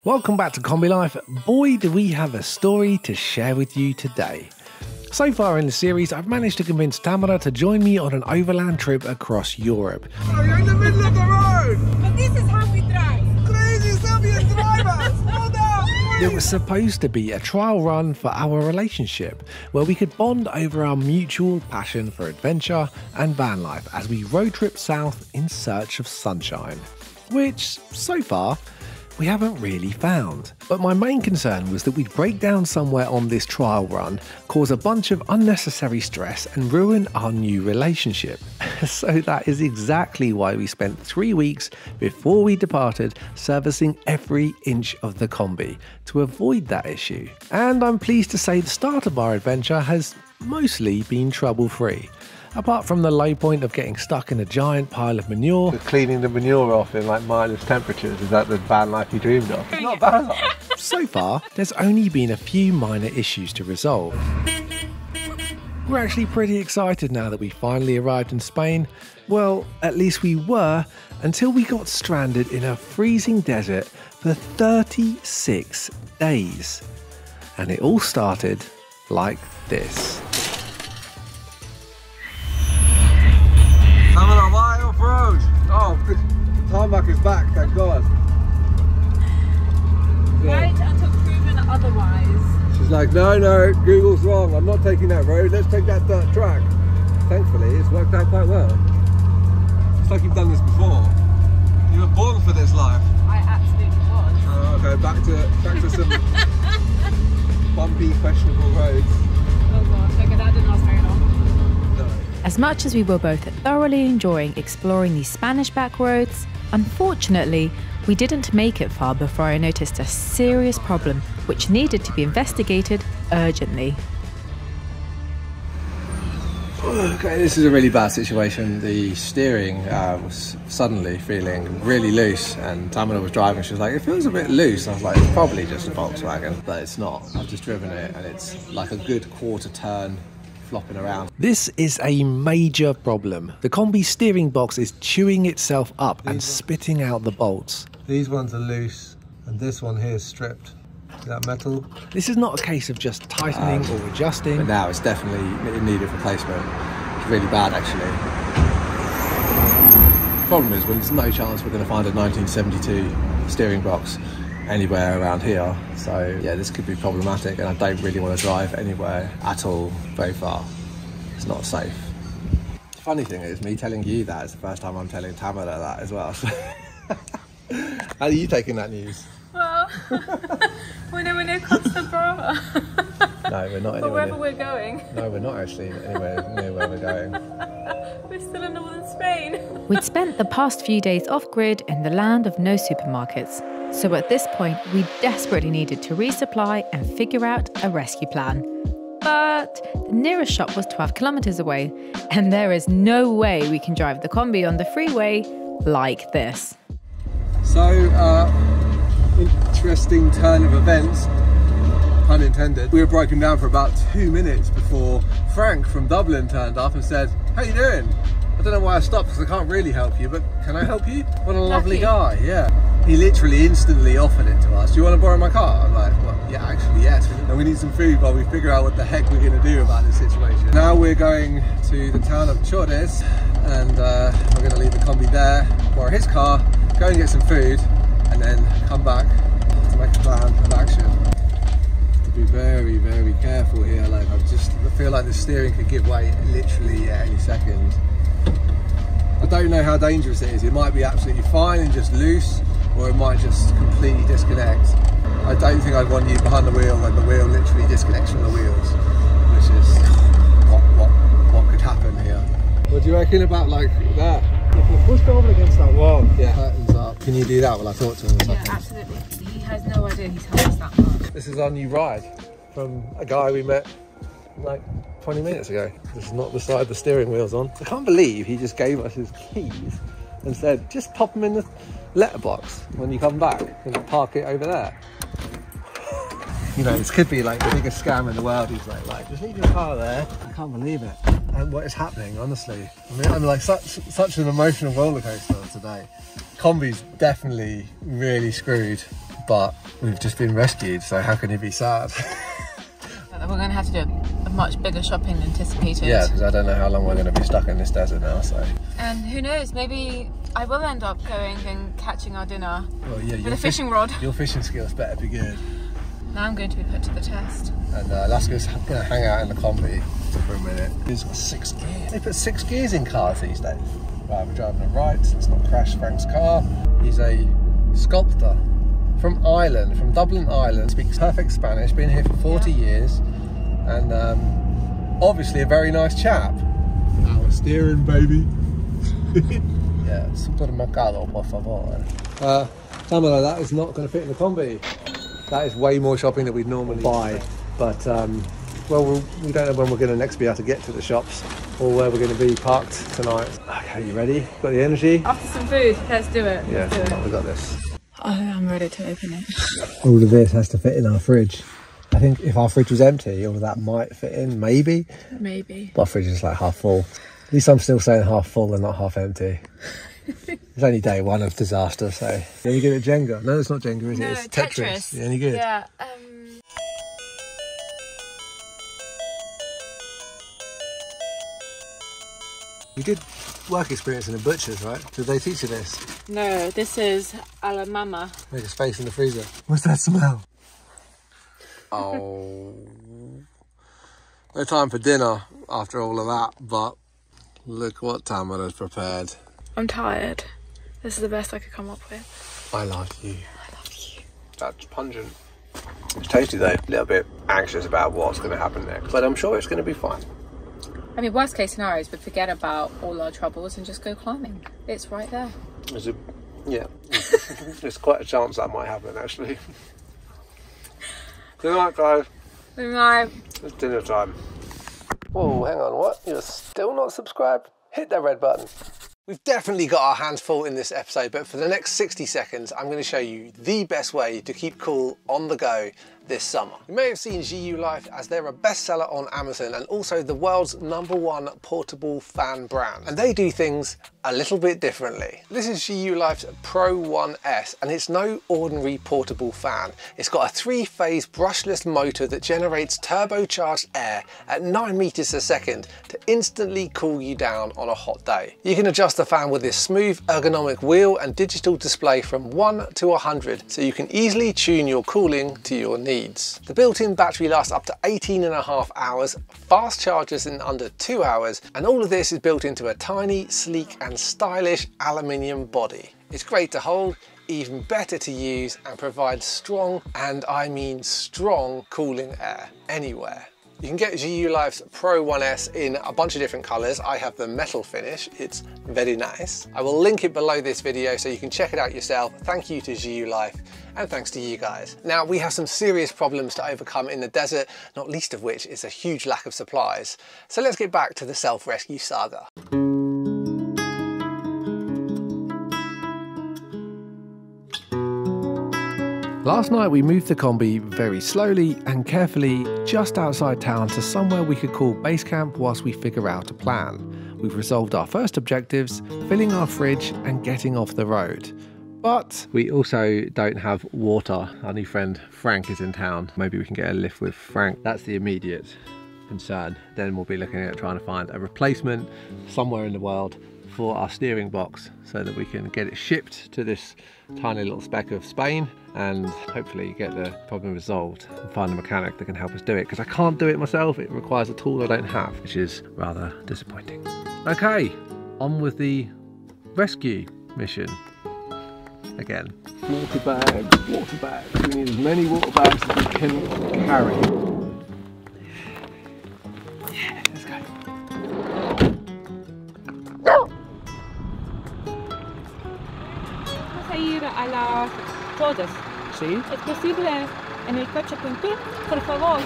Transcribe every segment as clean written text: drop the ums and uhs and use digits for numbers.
Welcome back to Kombi Life. Boy, do we have a story to share with you today. So far in the series, I've managed to convince Tamara to join me on an overland trip across Europe. Oh, you're in the middle of the road! But this is how we drive. Crazy Serbian drivers! Slow down! It was supposed to be a trial run for our relationship, where we could bond over our mutual passion for adventure and van life as we road trip south in search of sunshine. Which, so far, we haven't really found. But my main concern was that we'd break down somewhere on this trial run, cause a bunch of unnecessary stress and ruin our new relationship. So that is exactly why we spent 3 weeks before we departed servicing every inch of the Kombi to avoid that issue. And I'm pleased to say the start of our adventure has mostly been trouble-free. Apart from the low point of getting stuck in a giant pile of manure. Cleaning the manure off in like minus temperatures, is that the van life you dreamed of? It's not van life. So far, there's only been a few minor issues to resolve. We're actually pretty excited now that we finally arrived in Spain. Well, at least we were, until we got stranded in a freezing desert for 36 days. And it all started like this. I'm on a wide off-road. Oh, the tarmac is back, thank God. Right until proven otherwise. She's like, no, Google's wrong. I'm not taking that road. Let's take that dirt track. Thankfully, it's worked out quite well. It's like you've done this before. You were born for this life. I absolutely was. Oh, okay, back to some bumpy, questionable roads. Oh gosh, okay, that didn't last very long. As much as we were both thoroughly enjoying exploring these Spanish back roads, unfortunately, we didn't make it far before I noticed a serious problem which needed to be investigated urgently. Okay, this is a really bad situation. The steering was suddenly feeling really loose, and Tamara was driving. She was like, it feels a bit loose. I was like, it's probably just a Volkswagen, but it's not. I've just driven it and it's like a good quarter turn flopping around. This is a major problem. The Kombi steering box is chewing itself up and spitting out the bolts. These ones are loose, and this one here is stripped. See that metal? This is not a case of just tightening or adjusting. But now it's definitely in need of replacement. It's really bad, actually. The problem is, well, there's no chance we're going to find a 1972 steering box anywhere around here, so yeah, this could be problematic, and I don't really want to drive anywhere at all very far. It's not safe. The funny thing is, me telling you that is the first time I'm telling Tamara that as well. How are you taking that news? Well, we're nowhere near Costa Brava. No, we're not But anywhere wherever near. we're going. No, we're not actually anywhere near where we're going. We're still in northern Spain. We'd spent the past few days off-grid in the land of no supermarkets, so at this point we desperately needed to resupply and figure out a rescue plan. But the nearest shop was 12 kilometers away, and there is no way we can drive the Kombi on the freeway like this. So, interesting turn of events, pun intended. We were broken down for about 2 minutes before Frank from Dublin turned up and said, how you doing? I don't know why I stopped because I can't really help you, but can I help you? What a lovely guy, yeah. He literally instantly offered it to us. Do you want to borrow my car? I'm like, well, yeah, actually, yes. And we need some food while we figure out what the heck we're going to do about this situation. Now we're going to the town of Chordes, and we're going to leave the Kombi there, borrow his car, go and get some food, and then come back to make a plan of action. To be very, very careful here. Like I feel like the steering could give way literally at any second. I don't know how dangerous it is. It might be absolutely fine and just loose, or it might just completely disconnect. I don't think I'd want you behind the wheel when the wheel literally disconnects from the wheels, which is what could happen here. What do you reckon about like that? If you pushed over against that wall, yeah, curtains up. Can you do that while I talk to him? Yeah, absolutely. He has no idea he's helped us that much. This is our new ride from a guy we met like 20 minutes ago. This is not the side the steering wheel's on. I can't believe he just gave us his keys and said, just pop them in the letterbox when you come back and park it over there. You know, this could be like the biggest scam in the world. He's like, just leave your car there. I can't believe it. And what is happening, honestly. I mean, I'm like such an emotional roller coaster today. Kombi's definitely really screwed. but we've just been rescued, so how can you be sad? We're going to have to do a much bigger shopping than anticipated. Yeah, because I don't know how long we're going to be stuck in this desert now, so. And who knows, maybe I will end up going and catching our dinner with a fishing rod. Your fishing skills better be good. Now I'm going to be put to the test. And Alaska's going to hang out in the Kombi for a minute. It's got 6 gears. They put 6 gears in cars these days. Right, we're driving to the right, so let's not crash Frank's car. He's a sculptor from Ireland, from Dublin, Ireland. Speaks perfect Spanish, been here for 40 years. And obviously a very nice chap. Our steering, baby. Yeah, supermercado, por favor. Tamara, that is not going to fit in the Kombi. That is way more shopping than we'd normally buy. But, well, we don't know when we're going to next be able to get to the shops or where we're going to be parked tonight. Okay, you ready? Got the energy? After some food, let's do it. Yeah, we've got this. Oh, I'm ready to open it. All of this has to fit in our fridge. I think if our fridge was empty, all of that might fit in, maybe. Maybe. But our fridge is like half full. At least I'm still saying half full and not half empty. It's only day 1 of disaster, so. Are you good at Jenga? No, it's not Jenga, is it? It's Tetris. You any good? Yeah. You did work experience in a butcher's, right? Did they teach you this? No, this is a la mama. Make a space in the freezer. What's that smell? Oh. No time for dinner after all of that, but look what Tamara's prepared. I'm tired. This is the best I could come up with. I love you. I love you. That's pungent. It's tasty though. A little bit anxious about what's going to happen next, but I'm sure it's going to be fine. I mean, worst case scenarios, but forget about all our troubles and just go climbing. It's right there. Yeah, there's quite a chance that might happen actually. Good night, guys. Good night. It's dinner time. Whoa, hang on, what? You're still not subscribed? Hit that red button. We've definitely got our hands full in this episode, but for the next 60 seconds, I'm going to show you the best way to keep cool on the go this summer. You may have seen JisuLife as they're a bestseller on Amazon and also the world's #1 portable fan brand. And they do things a little bit differently. This is JisuLife's Pro 1S and it's no ordinary portable fan. It's got a 3-phase brushless motor that generates turbocharged air at 9 meters a second to instantly cool you down on a hot day. You can adjust the fan with this smooth ergonomic wheel and digital display from 1 to 100 so you can easily tune your cooling to your needs. The built-in battery lasts up to 18.5 hours, fast charges in under 2 hours, and all of this is built into a tiny, sleek and stylish aluminium body. It's great to hold, even better to use, and provides strong, and I mean strong, cooling air anywhere. You can get JisuLife's Pro 1S in a bunch of different colours. I have the metal finish, it's very nice. I will link it below this video so you can check it out yourself. Thank you to JisuLife and thanks to you guys. Now we have some serious problems to overcome in the desert, not least of which is a huge lack of supplies. So let's get back to the self-rescue saga. Last night we moved the Kombi very slowly and carefully just outside town to somewhere we could call base camp whilst we figure out a plan. We've resolved our first objectives, filling our fridge and getting off the road. But we also don't have water. Our new friend Frank is in town. Maybe we can get a lift with Frank. That's the immediate concern. Then we'll be looking at trying to find a replacement somewhere in the world for our steering box so that we can get it shipped to this tiny little speck of Spain and hopefully get the problem resolved and find a mechanic that can help us do it, because I can't do it myself. It requires a tool I don't have, which is rather disappointing. Okay, on with the rescue mission again. Water bags. We need as many water bags as we can carry. Yeah, let's go. Vamos a ir a las todas. Sí. ¿Es posible en el coche con tú, por favor?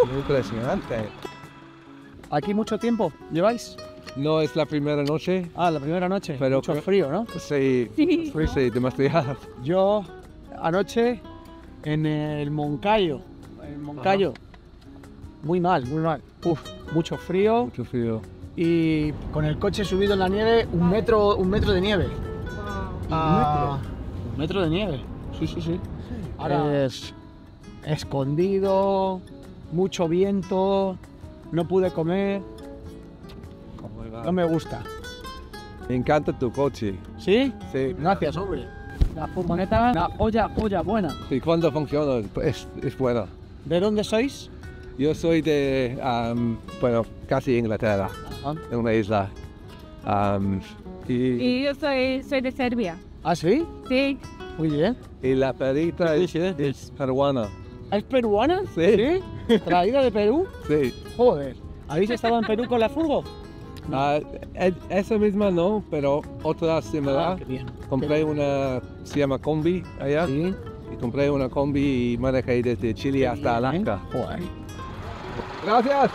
Muy impresionante. ¿Aquí mucho tiempo lleváis? No es la primera noche. Ah, la primera noche. Pero mucho frío, ¿no? Sí, sí, demasiado. Yo anoche en el Moncayo. Muy mal. Uf, mucho frío. Mucho frío. Y con el coche subido en la nieve, un metro de nieve. Wow. Metro de nieve. Sí, sí, sí. Ahora es escondido, mucho viento, no pude comer. No me gusta. Me encanta tu coche. ¿Sí? Sí. Gracias, hombre. La furgoneta, la joya buena. Y cuando funciona, es buena. ¿De dónde sois? Yo soy de, bueno, casi Inglaterra, en una isla. Y yo soy de Serbia. ¿Ah, sí? Sí. Muy bien. Y la perrita es peruana. ¿Es peruana? Sí. ¿Sí? ¿Traída de Perú? Sí. Joder. ¿Habéis estado en Perú con la furgo? Esa misma no, pero otra similar. Qué bien. Compré una, se llama Kombi allá. Sí. Y compré una Kombi y manejé desde Chile hasta Alaska. Joder. Gracias.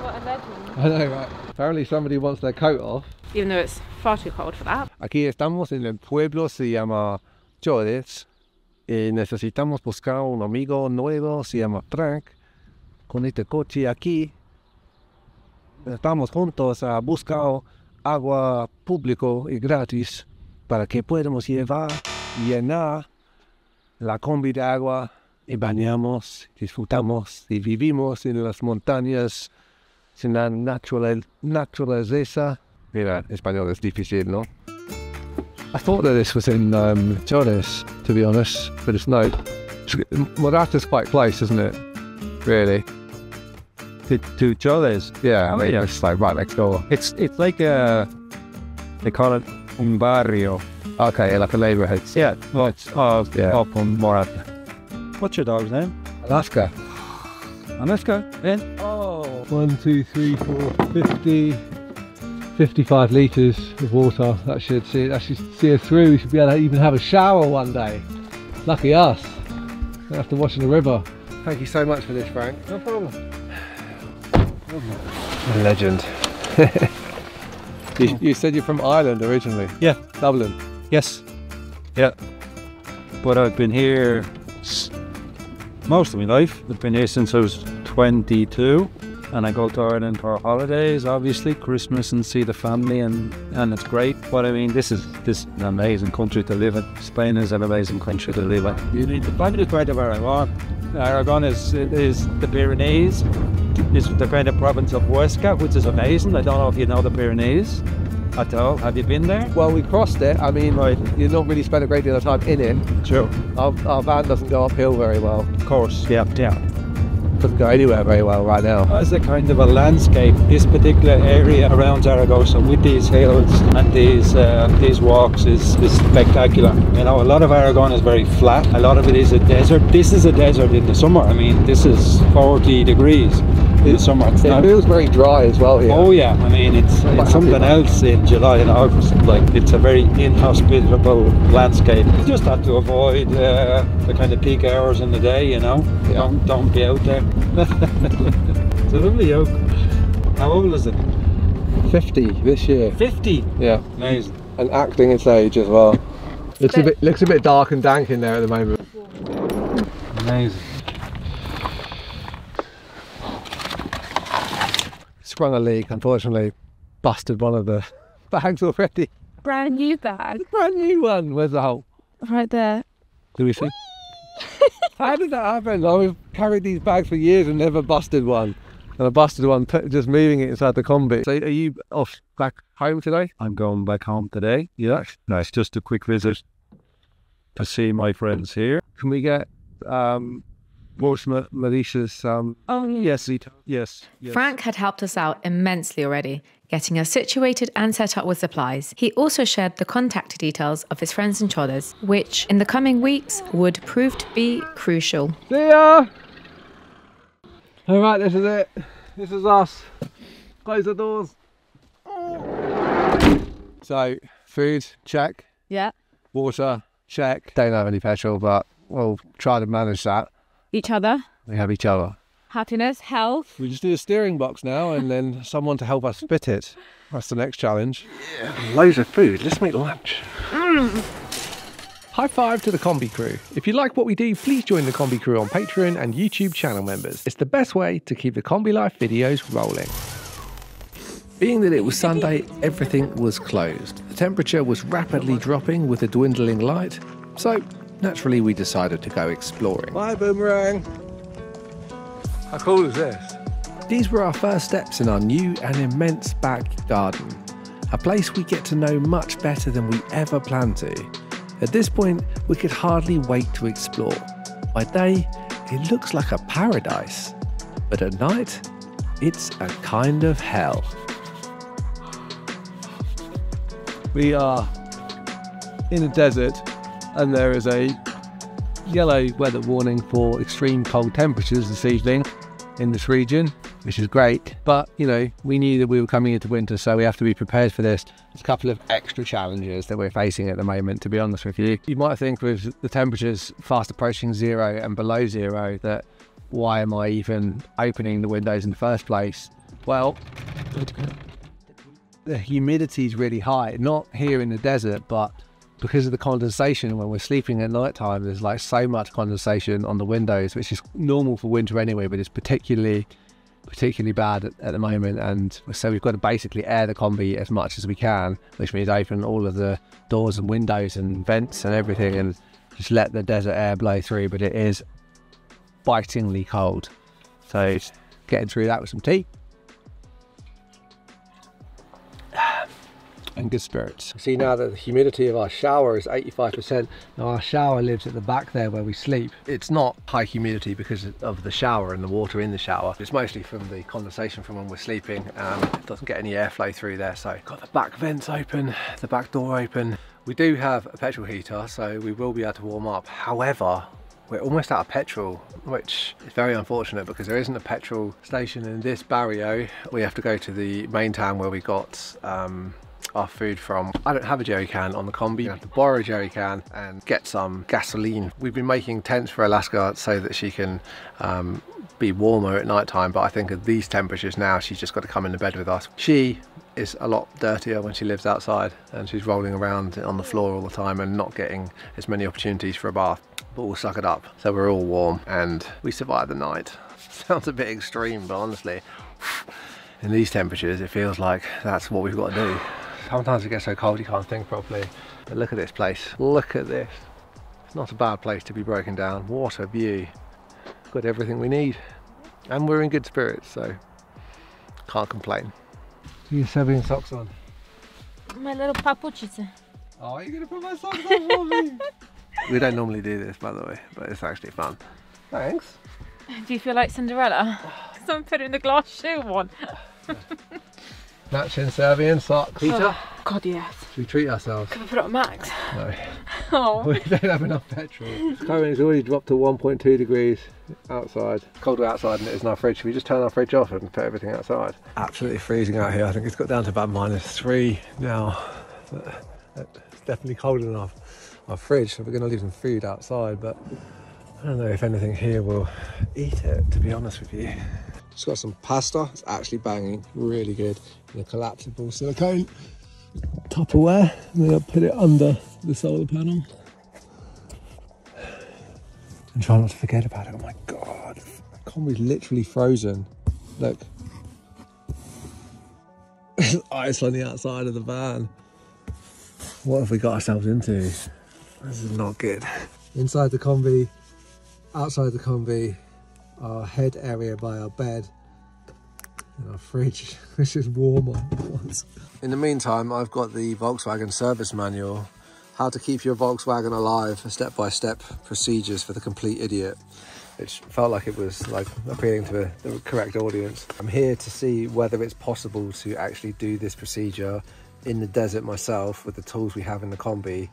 What a legend. I know, right? Apparently somebody wants their coat off. Even though it's far too cold for that. Aquí estamos en el pueblo, se llama Chores. Y necesitamos buscar un amigo nuevo, se llama Frank. Con este coche aquí. Estamos juntos a buscar agua público y gratis para que podamos llenar la combi de agua y bañamos, disfrutamos y vivimos en las montañas, en la naturaleza. Mira, español es difícil, ¿no? I thought that this was in Chores, to be honest, but it's not. Morata's quite close, isn't it? Really? To Chores? Yeah, Oh, yeah. it's like right next door. It's like they call it un barrio. Okay, like a neighborhood. Yeah, well, it's Yeah. up on Morata. What's your dog's name? Alaska. Alaska, Ben? Oh. 1, 2, 3, 4, 50, 55 litres of water. That should see us through. We should be able to even have a shower one day. Lucky us. Don't have to wash in the river. Thank you so much for this, Frank. No problem. A legend. you said you're from Ireland originally? Yeah. Dublin? Yes. Yeah. But I've been here most of my life. I've been here since I was 22. And I go to Ireland for holidays, obviously, Christmas, and see the family, and it's great. But I mean, this is an amazing country to live in. Spain is an amazing country to live in. You need to find the part of Aragon. Aragon is the Pyrenees. It's the kind of province of Huesca, which is amazing. I don't know if you know the Pyrenees at all. Have you been there? Well, we crossed it. I mean, Right. you don't really spend a great deal of time in it. Sure. Our van doesn't go uphill very well. Of course. Yeah. Doesn't go anywhere very well right now. As a kind of a landscape, this particular area around Zaragoza with these hills and these walks is spectacular. You know, a lot of Aragon is very flat. A lot of it is a desert. This is a desert in the summer. I mean, this is 40 degrees in the summer. It's It not- feels very dry as well here. Oh yeah, I mean it's something else in July and August. Like it's a very inhospitable landscape. You just have to avoid the kind of peak hours in the day. You know, Yeah. don't be out there. It's a lovely oak. How old is it? 50 this year. 50. Yeah, Amazing. and acting its age as well. Looks a bit dark and dank in there at the moment. Amazing. Sprung a leak, unfortunately. Busted one of the bags already. Brand new bag. Brand new one. Where's the hole? Right there. Do we see? How did that happen? I've carried these bags for years and never busted one. And I busted one just moving it inside the Kombi. So are you off back home today? I'm going back home today. Yeah. Nice. Just a quick visit to see my friends here. Can we get Marisha's Oh, yeah. Yes. Frank had helped us out immensely already, getting us situated and set up with supplies. He also shared the contact details of his friends in Chores, which in the coming weeks would prove to be crucial. See ya! Alright, this is it. This is us. Close the doors. So, food, check. Yeah. Water, check. Don't have any petrol, but we'll try to manage that. Each other. We have each other. Happiness, health. We just need a steering box now and then someone to help us fit it. That's the next challenge. Yeah, loads of food. Let's make lunch. High five to the Kombi Crew. If you like what we do, please join the Kombi Crew on Patreon and YouTube channel members. It's the best way to keep the Kombi Life videos rolling. Being that it was Sunday, everything was closed. The temperature was rapidly dropping with a dwindling light, So naturally we decided to go exploring. Bye, Boomerang. How cool is this? These were our first steps in our new and immense back garden, a place we get to know much better than we ever planned to. At this point, we could hardly wait to explore. By day, it looks like a paradise, but at night, it's a kind of hell. We are in a desert and there is a yellow weather warning for extreme cold temperatures this evening in this region, which is great. But, you know, we knew that we were coming into winter, so we have to be prepared for this. There's a couple of extra challenges that we're facing at the moment, to be honest with you. You might think with the temperatures fast approaching 0 and below 0 that why am I even opening the windows in the first place? Well, the humidity is really high, not here in the desert, but because of the condensation when we're sleeping at night time. There's like so much condensation on the windows, which is normal for winter anyway, but it's particularly bad at the moment. And so we've got to basically air the Kombi as much as we can, which means open all of the doors and windows and vents and everything and just let the desert air blow through. But it is bitingly cold, so getting through that with some tea and good spirits. See now that the humidity of our shower is 85%. Now our shower lives at the back there where we sleep. It's not high humidity because of the shower and the water in the shower. It's mostly from the condensation from when we're sleeping. It doesn't get any airflow through there, so got the back vents open, the back door open. We do have a petrol heater, so we will be able to warm up. However, we're almost out of petrol, which is very unfortunate because there isn't a petrol station in this barrio. We have to go to the main town where we got our food from. I don't have a jerry can on the Kombi. You have to borrow a jerry can and get some gasoline. We've been making tents for Alaska so that she can be warmer at night time, but I think at these temperatures now she's just got to come into bed with us. She is a lot dirtier when she lives outside and she's rolling around on the floor all the time and not getting as many opportunities for a bath, but we'll suck it up. So we're all warm and we survive the night. Sounds a bit extreme, but honestly in these temperatures it feels like that's what we've got to do. Sometimes it gets so cold you can't think properly. But look at this place. Look at this. It's not a bad place to be broken down. What a view. Got everything we need. And we're in good spirits, so can't complain. You're sewing socks on. My little papuchice. Oh, you're going to put my socks on for me? We don't normally do this, by the way, but it's actually fun. Thanks. Do you feel like Cinderella? Someone putting the glass shoe on. Matching Serbian socks. Peter? Oh, God, yes. Should we treat ourselves? Can we put it on max? No. Oh. We don't have enough petrol. Currently it's already dropped to 1.2 degrees outside. It's colder outside than it is in our fridge. Should we just turn our fridge off and put everything outside? Absolutely freezing out here. I think it's got down to about -3 now. But it's definitely cold enough. Our fridge, so we're going to leave some food outside, but I don't know if anything here will eat it, to be honest with you. Just got some pasta. It's actually banging, really good. In a collapsible silicone Tupperware. I'm going to put it under the solar panel. And try not to forget about it. Oh my God. Kombi's literally frozen. Look. There's ice on the outside of the van. What have we got ourselves into? This is not good. Inside the Kombi, outside the Kombi, our head area by our bed, and our fridge, which is warmer at once. In the meantime, I've got the Volkswagen service manual, how to keep your Volkswagen alive, step-by-step procedures for the complete idiot, which felt like it was like appealing to the correct audience. I'm here to see whether it's possible to actually do this procedure in the desert myself with the tools we have in the Kombi,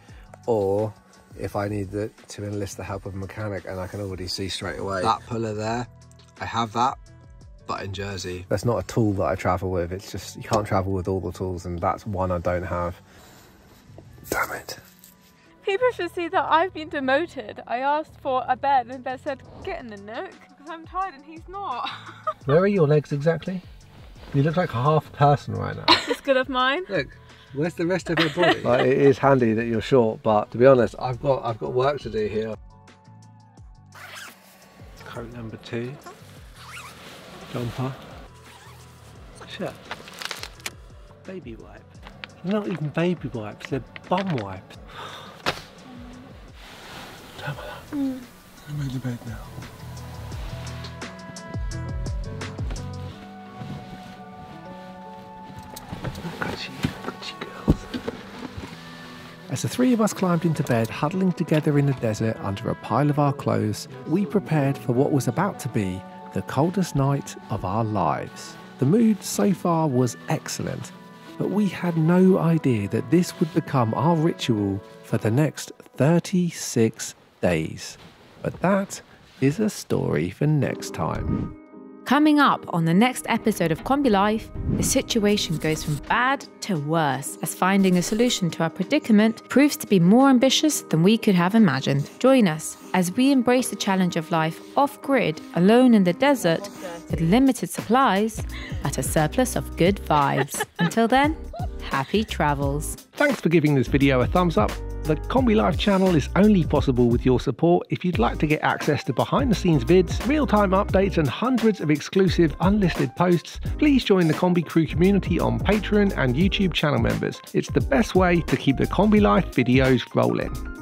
or if I need to enlist the help of a mechanic, and I can already see straight away. That puller there, I have that, but in Jersey. That's not a tool that I travel with, it's just, you can't travel with all the tools, and that's one I don't have. Damn it. People should see that I've been demoted. I asked for a bed and Ben said, get in the nook, because I'm tired and he's not. Where are your legs exactly? You look like a half person right now. It's good of mine. Look. Where's the rest of your body? Like, it is handy that you're short, but to be honest, I've got work to do here. Coat number 2. Jumper. Shirt. Baby wipe. They're not even baby wipes, they're bum wipes. Tamara, I made the bed now. As the three of us climbed into bed, huddling together in the desert under a pile of our clothes, we prepared for what was about to be the coldest night of our lives. The mood so far was excellent, but we had no idea that this would become our ritual for the next 36 days. But that is a story for next time. Coming up on the next episode of Kombi Life, the situation goes from bad to worse as finding a solution to our predicament proves to be more ambitious than we could have imagined. Join us as we embrace the challenge of life off-grid, alone in the desert, with limited supplies, but a surplus of good vibes. Until then, happy travels. Thanks for giving this video a thumbs up. The Kombi Life channel is only possible with your support. If you'd like to get access to behind-the-scenes vids, real-time updates and hundreds of exclusive unlisted posts, please join the Kombi Crew community on Patreon and YouTube channel members. It's the best way to keep the Kombi Life videos rolling.